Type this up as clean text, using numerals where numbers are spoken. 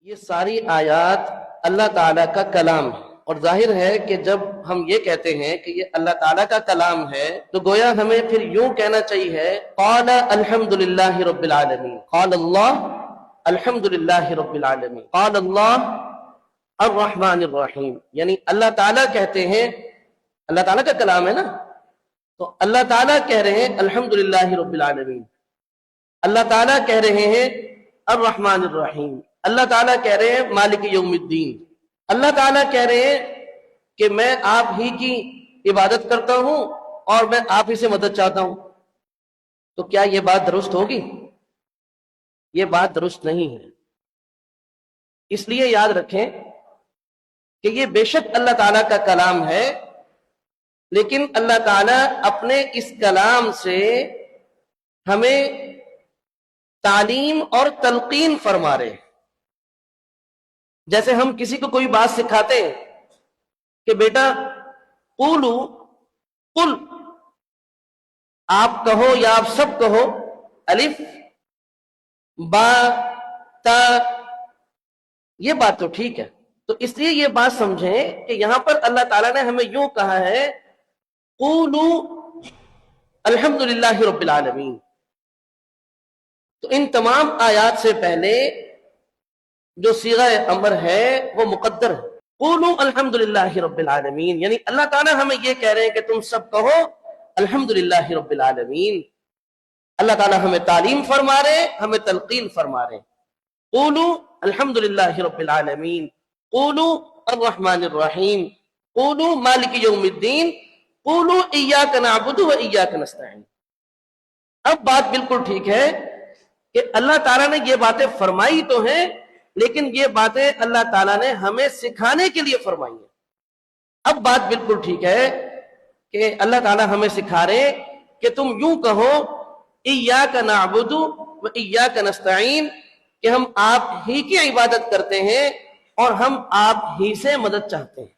یہ ساری آیات اللہ تعالیٰ کا کلام ہے، اور ظاہر ہے کہ جب ہم یہ کہتے ہیں کہ یہ اللہ تعالیٰ کا کلام ہے تو گویا ہمیں پھر یوں کہنا چاہیے قال الحمد للہ رب العالمین، قال اللہ الحمد للہ رب العالمین، قال اللہ الرحمن الرحیم، یعنی اللہ تعالیٰ کہتے ہیں، اللہ تعالیٰ کا کلام ہے نا، تو اللہ تعالیٰ کہہ رہے ہیں الحمد للہ رب العالمین، اللہ تعالیٰ کہہ رہے ہیں الرحمن الرحیم، اللہ تعالیٰ کہہ رہے ہیں مالک یوم الدین، اللہ تعالیٰ کہہ رہے ہیں کہ میں آپ ہی کی عبادت کرتا ہوں اور میں آپ ہی سے مدد چاہتا ہوں۔ تو کیا یہ بات درست ہوگی؟ یہ بات درست نہیں ہے۔ اس لیے یاد رکھیں کہ یہ بے شک اللہ تعالیٰ کا کلام ہے، لیکن اللہ تعالیٰ اپنے اس کلام سے ہمیں تعلیم اور تلقین فرما رہے ہیں۔ جیسے ہم کسی کو کوئی بات سکھاتے ہیں کہ بیٹا قولو، قل، آپ کہو یا آپ سب کہو، الف با تا، یہ بات تو ٹھیک ہے۔ تو اس لیے یہ بات سمجھیں کہ یہاں پر اللہ تعالیٰ نے ہمیں یوں کہا ہے قولو الحمد للہ رب العالمین۔ تو ان تمام آیات سے پہلے جو صیغہ امر ہے وہ مقدر ہے، قولوا الحمد للہ رب العالمین، یعنی اللہ تعالیٰ ہمیں یہ کہہ رہے ہیں کہ تم سب کہو الحمد للہ رب العالمین۔ اللہ تعالیٰ ہمیں تعلیم فرما رہے، ہمیں تلقین فرما رہے۔ قولوا الحمد للہ رب العالمین، قولوا الرحمن الرحیم، قولوا مالک یوم الدین، قولوا ایاک نعبد و ایاک نستعین۔ اب بات بالکل ٹھیک ہے کہ اللہ تعالیٰ نے یہ باتیں فرمائی تو ہیں، لیکن یہ باتیں اللہ تعالیٰ نے ہمیں سکھانے کے لیے فرمائی ہیں۔ اب بات بالکل ٹھیک ہے کہ اللہ تعالیٰ ہمیں سکھا رہے کہ تم یوں کہو ایاک نعبد و ایاک نستعین، کہ ہم آپ ہی کی عبادت کرتے ہیں اور ہم آپ ہی سے مدد چاہتے ہیں۔